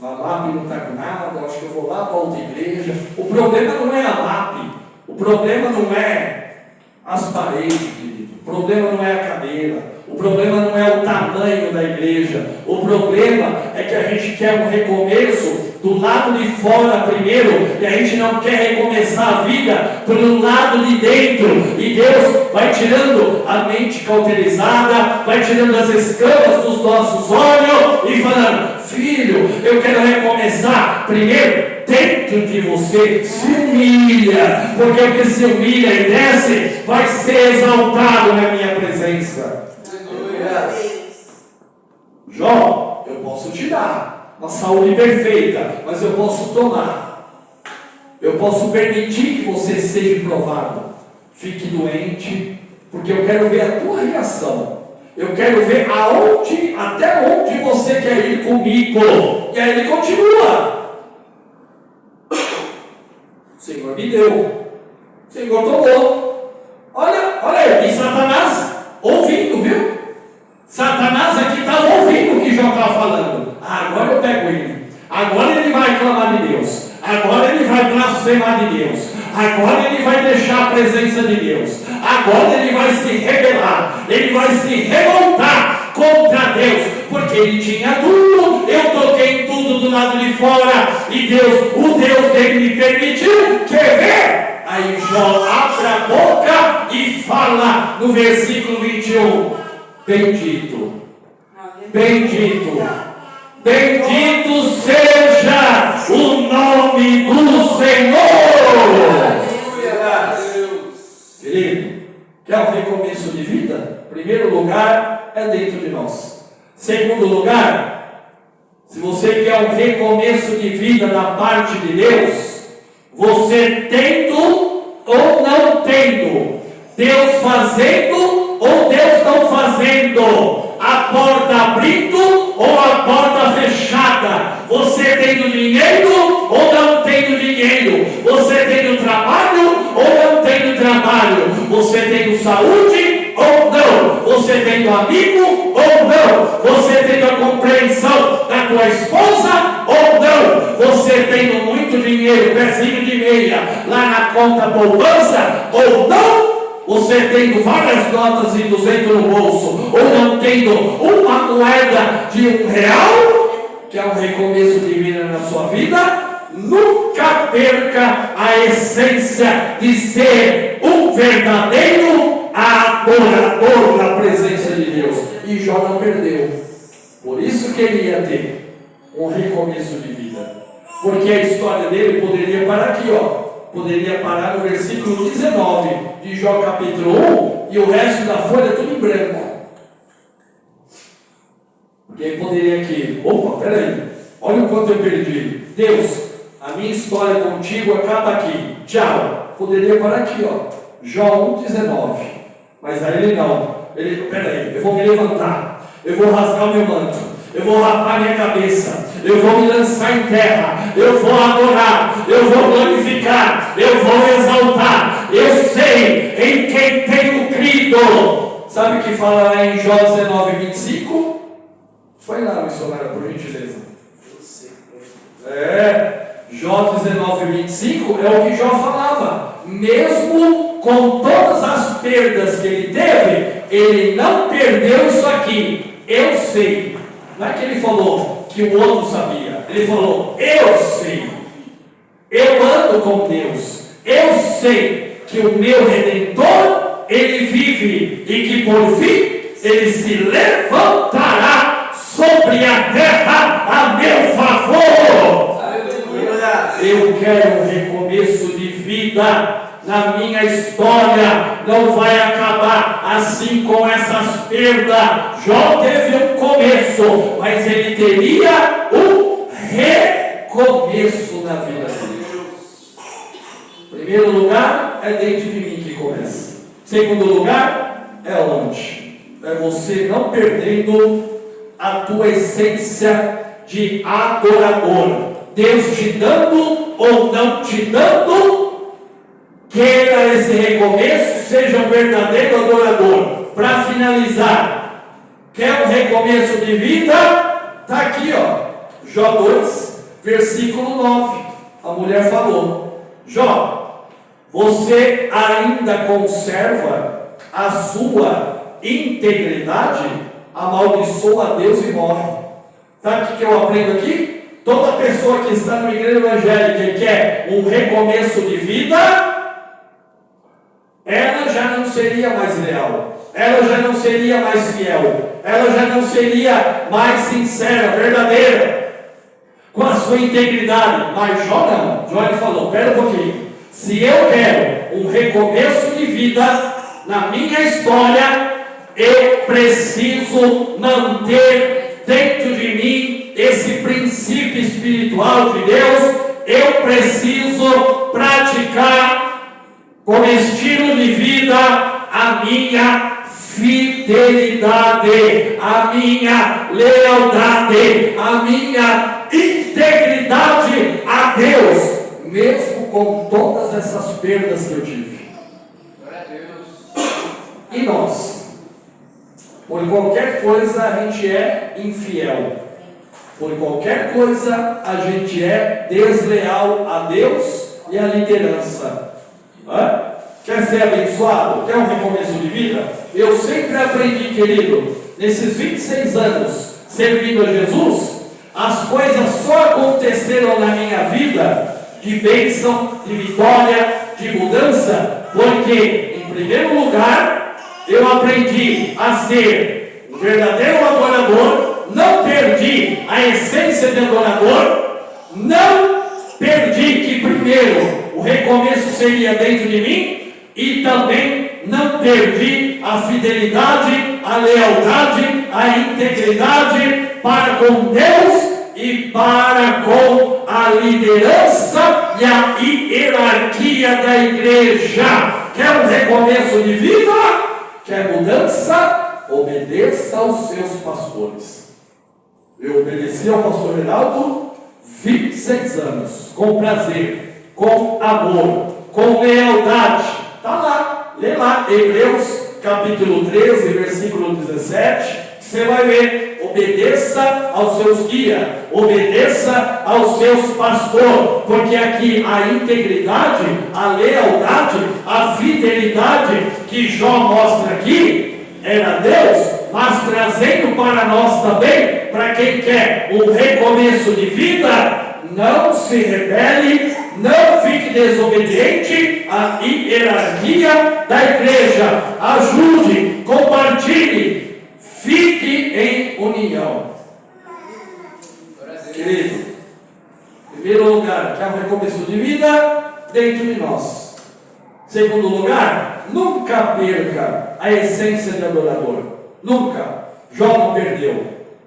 A MAP não está com nada, acho que eu vou lá para outra igreja. O problema não é a MAP, o problema não é as paredes, querido. O problema não é a cadeira. O problema não é o tamanho da igreja. O problema é que a gente quer um recomeço do lado de fora primeiro, e a gente não quer recomeçar a vida pelo lado de dentro. E Deus vai tirando a mente cauterizada, vai tirando as escamas dos nossos olhos e falando, filho, eu quero recomeçar primeiro dentro de você se humilha, porque o que se humilha e desce vai ser exaltado na minha presença. Jó, eu posso te dar uma saúde perfeita, mas eu posso tomar. Eu posso permitir que você seja provado. Fique doente, porque eu quero ver a tua reação. Eu quero ver até onde você quer ir comigo. E aí ele continua. O Senhor me deu. O Senhor tomou. Olha aí. E Satanás ouvindo, viu? Satanás aqui estava ouvindo o que Jó estava falando. Agora eu pego ele. Agora ele vai clamar de Deus. Agora ele vai blasfemar de Deus. Agora ele vai deixar a presença de Deus. Agora ele vai se rebelar. Ele vai se revoltar contra Deus. Porque ele tinha tudo. Eu toquei tudo do lado de fora. E Deus, o Deus dele me permitiu. Quer ver? Aí Jó abre a boca e fala no versículo 21. Bendito. Bendito. Bendito seja o nome do Senhor. Querido, quer um recomeço de vida? Primeiro lugar é dentro de nós. Segundo lugar, se você quer um recomeço de vida da parte de Deus, você tendo ou não tendo, Deus fazendo ou Deus não fazendo, a porta abrindo ou a porta fechada, você tendo dinheiro ou não tendo dinheiro, você tendo trabalho ou não tendo trabalho, você tendo saúde ou não, você tendo amigo ou não, você tendo a compreensão da tua esposa ou não, você tendo muito dinheiro, pezinho de meia lá na conta poupança ou não, você tendo várias notas de 200 no bolso, ou não tendo uma moeda de R$1, que é um recomeço de vida na sua vida, nunca perca a essência de ser um verdadeiro adorador na presença de Deus. E Jó não perdeu. Por isso que ele ia ter um recomeço de vida. Porque a história dele poderia parar aqui, ó. Poderia parar no versículo 19 de Jó capítulo 1 e o resto da folha tudo em branco. Porque ele poderia aqui, opa, peraí, olha o quanto eu perdi. Deus, a minha história contigo acaba aqui, tchau. Poderia parar aqui, ó, Jó 1,19. Mas aí ele não, peraí, eu vou me levantar, eu vou rasgar o meu manto, eu vou rapar minha cabeça, eu vou me lançar em terra, eu vou adorar, eu vou glorificar, eu vou exaltar, eu sei em quem tenho crido. Sabe o que fala lá em Jó 19:25? Foi lá, missionária, por gentileza. Jó 19:25 é o que Jó falava. Mesmo com todas as perdas que ele teve, ele não perdeu isso aqui. Eu sei. Não é que ele falou que o outro sabia. Ele falou, eu sei. Eu ando com Deus. Eu sei que o meu Redentor, ele vive e que por fim, ele se levantará sobre a terra a meu favor. Aleluia. Eu quero um recomeço de vida. Na minha história não vai acabar assim com essas perdas. Jó teve um começo, mas ele teria um recomeço na vida dele. Primeiro lugar, é dentro de mim que começa. Segundo lugar, é onde? É você não perdendo a tua essência de adorador. Deus te dando ou não te dando, queira esse recomeço, seja um verdadeiro adorador. Para finalizar, quer um recomeço de vida? Está aqui, ó, Jó 2, versículo 9. A mulher falou: Jó, você ainda conserva a sua integridade? Amaldiçoa a Deus e morre. Sabe o que eu aprendo aqui? Toda pessoa que está na igreja evangélica e quer um recomeço de vida, ela já não seria mais leal, ela já não seria mais fiel, ela já não seria mais sincera, verdadeira. com a sua integridade. Mas Jó não. Jó ele falou: pera um pouquinho. Se eu quero um recomeço de vida na minha história, eu preciso manter dentro de mim esse princípio espiritual de Deus. Eu preciso praticar como estilo de vida a minha fidelidade, a minha lealdade, a minha integridade a Deus, mesmo com todas essas perdas que eu tive. E nós? Por qualquer coisa a gente é infiel. Por qualquer coisa a gente é desleal a Deus e à liderança. Quer ser abençoado? Quer um recomeço de vida? Eu sempre aprendi, querido, nesses 26 anos servindo a Jesus, as coisas só aconteceram na minha vida de bênção, de vitória, de mudança, porque, em primeiro lugar, eu aprendi a ser um verdadeiro adorador, não perdi a essência de adorador, não perdi que primeiro o recomeço seria dentro de mim, e também não perdi a fidelidade, a lealdade, a integridade para com Deus e para com a liderança e a hierarquia da igreja. Quer um recomeço de vida? Quer mudança? Obedeça aos seus pastores. Eu obedeci ao pastor Heraldo 26 anos, com prazer, com amor, com lealdade. Está lá, lê lá, Hebreus capítulo 13, versículo 17, você vai ver: obedeça aos seus guias, obedeça aos seus pastores, porque aqui a integridade, a lealdade, a fidelidade que Jó mostra aqui, era Deus, mas trazendo para nós também, para quem quer um recomeço de vida, não se rebele, não fique desobediente à hierarquia da igreja. Ajude, compartilhe, fique em união. Querido, em primeiro lugar, quer um recomeço de vida dentro de nós. Segundo lugar, nunca perca a essência de adorador. Nunca. Jó não perdeu.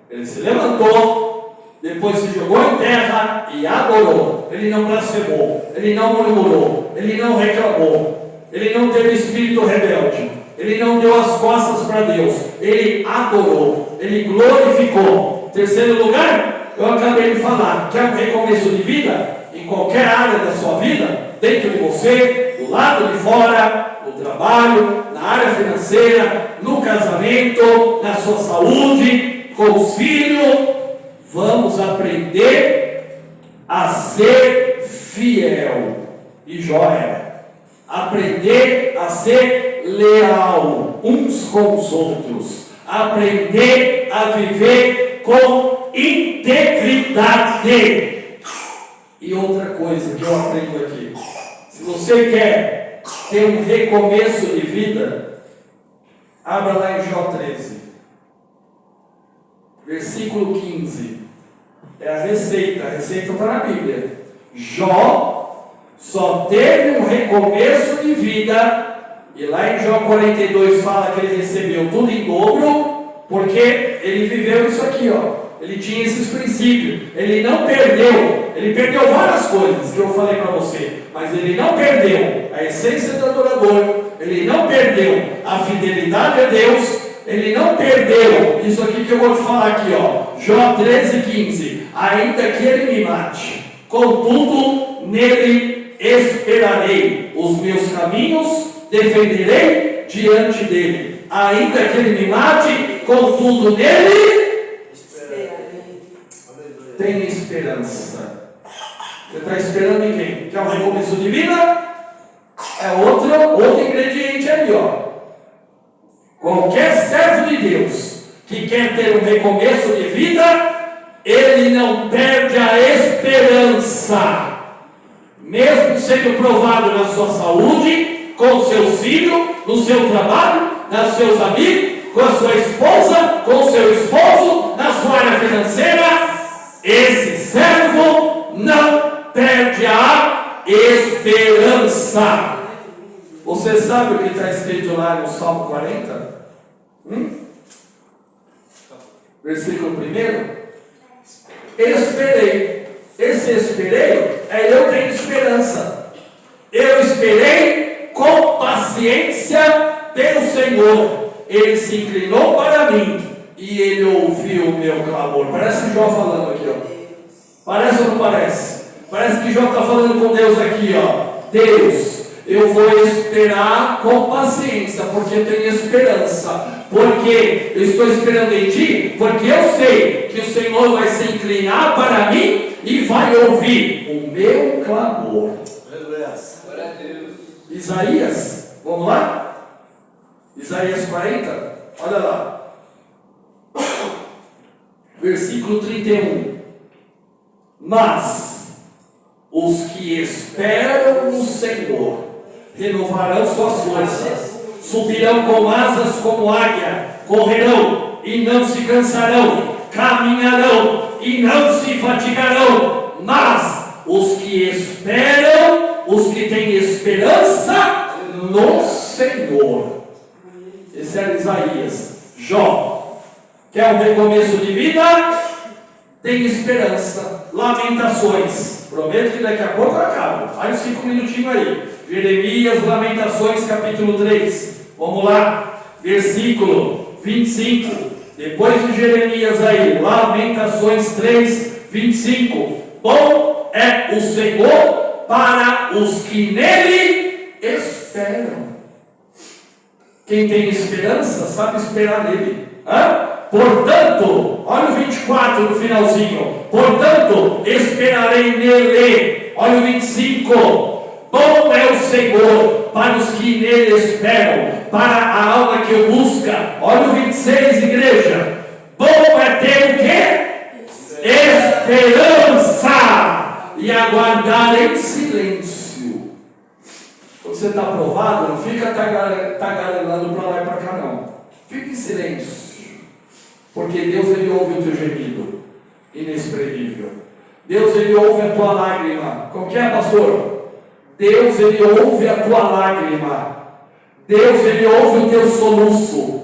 Ele se levantou, depois se jogou em terra e adorou. Ele não blasfemou, ele não murmurou, ele não reclamou, ele não teve espírito rebelde, ele não deu as costas para Deus, ele adorou, ele glorificou. Terceiro lugar, eu acabei de falar: quer um recomeço de vida em qualquer área da sua vida, dentro de você, do lado de fora, no trabalho, na área financeira, no casamento, na sua saúde, com os filhos. Vamos aprender a ser fiel. E Jó era. Aprender a ser leal uns com os outros. Aprender a viver com integridade. E outra coisa que eu aprendo aqui: se você quer ter um recomeço de vida, abra lá em Jó 13. Versículo 15, é a receita está na Bíblia. Jó só teve um recomeço de vida, e lá em Jó 42 fala que ele recebeu tudo em dobro, porque ele viveu isso aqui, ele tinha esses princípios, ele não perdeu, ele perdeu várias coisas que eu falei para você, mas ele não perdeu a essência do adorador, ele não perdeu a fidelidade a Deus, ele não perdeu isso aqui que eu vou te falar aqui, Jó 13:15. Ainda que ele me mate, contudo nele esperarei, os meus caminhos defenderei diante dele. Ainda que ele me mate, contudo nele esperarei. Tenha esperança. Você está esperando em quem? Quer um recomeço de vida? É outro ingrediente ali, Qualquer servo de Deus que quer ter um recomeço de vida, ele não perde a esperança, mesmo sendo provado na sua saúde, com seus filhos, no seu trabalho, nos seus amigos, com a sua esposa, com o seu esposo, na sua área financeira. Esse servo não perde a esperança. Você sabe o que está escrito lá no Salmo 40? Versículo 1. Esperei. Esse esperei é eu tenho esperança. Eu esperei com paciência pelo Senhor. Ele se inclinou para mim e Ele ouviu o meu clamor. Parece Jó falando aqui, ó. Parece ou não parece? Parece que Jó está falando com Deus aqui, ó. Deus, eu vou esperar com paciência, porque eu tenho esperança. Porque eu estou esperando em Ti, porque eu sei que o Senhor vai se inclinar para mim e vai ouvir o meu clamor. Glória a Deus. Isaías, vamos lá? Isaías 40, olha lá. Versículo 31. Mas os que esperam no Senhor renovarão suas forças, subirão com asas como águia, correrão e não se cansarão, caminharão e não se fatigarão. Mas os que esperam, os que têm esperança no Senhor. Esse era Isaías. Jó, quer um recomeço de vida? Tem esperança. Lamentações. Prometo que daqui a pouco eu acabo. Faz 5 minutinhos aí. Jeremias, Lamentações, capítulo 3. Vamos lá. Versículo 25. Depois de Jeremias aí, Lamentações 3, 25. Bom é o Senhor para os que nele esperam. Quem tem esperança sabe esperar nele. Portanto, olha o 24 no finalzinho. Portanto, esperarei nele. Olha o 25. Bom é o Senhor para os que nele esperam, para a alma que o busca. Olha o 26, igreja. Bom é ter o quê? Esperança. E aguardar em silêncio. Quando você está aprovado, não fica tagarelando para lá e para cá, não. Fica em silêncio. Porque Deus, Ele ouve o teu gemido inexprimível. Deus, Ele ouve a tua lágrima. Como que é, pastor? Deus, Ele ouve a tua lágrima. Deus, Ele ouve o teu soluço.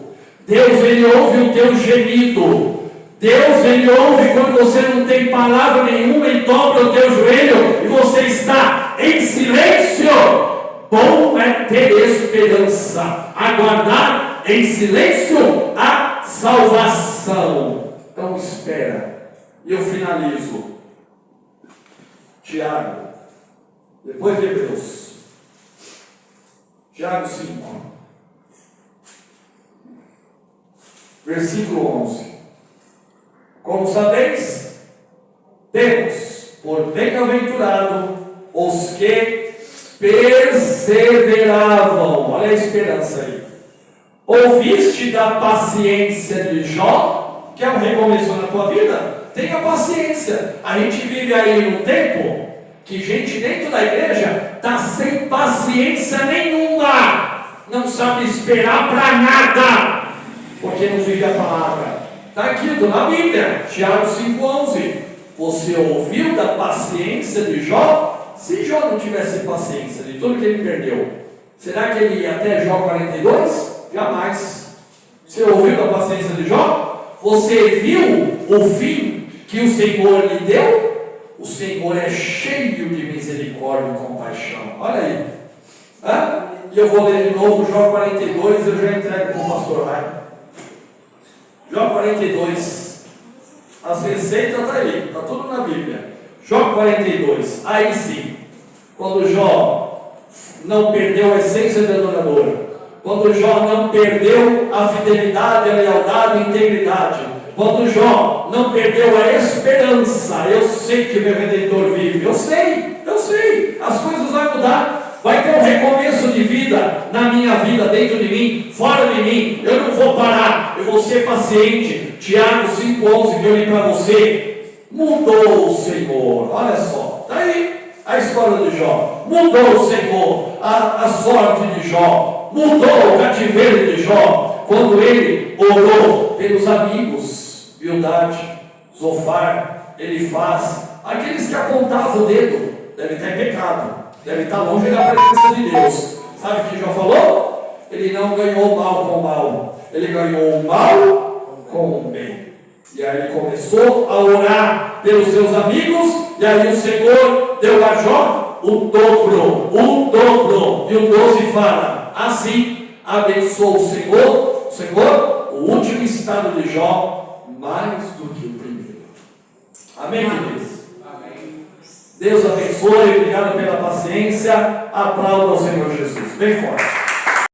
Deus, Ele ouve o teu gemido. Deus, Ele ouve quando você não tem palavra nenhuma e dobra o teu joelho e você está em silêncio. Bom é ter esperança, aguardar em silêncio a salvação. Então espera. E eu finalizo. Tiago, depois de Hebreus. Tiago 5, versículo 11. Como sabeis, temos por bem-aventurado os que perseveravam. Olha a esperança aí. Ouviste da paciência de Jó? Quer um recomeço na tua vida? Tenha paciência. A gente vive aí num tempo que gente dentro da igreja está sem paciência nenhuma, não sabe esperar para nada, porque não vive a palavra. Está aqui na Bíblia, Tiago 5,11. Você ouviu da paciência de Jó? Se Jó não tivesse paciência de tudo que ele perdeu, será que ele ia até Jó 42? Jamais. Você ouviu da paciência de Jó? Você viu o fim que o Senhor lhe deu? O Senhor é cheio de misericórdia e compaixão. Olha aí. E eu vou ler de novo Jó 42, eu já entrego para o pastor Raio. Jó 42. As receitas estão aí, está tudo na Bíblia. Jó 42. Aí sim, quando Jó não perdeu a essência de adorador, quando Jó não perdeu a fidelidade, a lealdade, a integridade, quando Jó não perdeu a esperança, eu sei que meu Redentor vive, eu sei, as coisas vão mudar, vai ter um recomeço de vida na minha vida, dentro de mim, fora de mim, eu não vou parar, eu vou ser paciente. Tiago 5,11 que eu li para você, mudou o Senhor, olha só, está aí a história de Jó, mudou o Senhor, a sorte de Jó, mudou o cativeiro de Jó, quando ele orou pelos amigos, Bildade, Zofar, Elifaz, Aqueles que apontavam o dedo devem estar em pecado, devem estar longe da presença de Deus. Sabe o que Jó falou? Ele não ganhou o mal com o mal, ele ganhou o mal com o bem. E aí ele começou a orar pelos seus amigos, e aí o Senhor deu a Jó o dobro. E o 12 fala: assim abençoou o Senhor, o último estado de Jó, mais do que o primeiro. Amém, queridos? Amém. Deus abençoe, obrigado pela paciência. Aplauda ao Senhor Jesus, bem forte.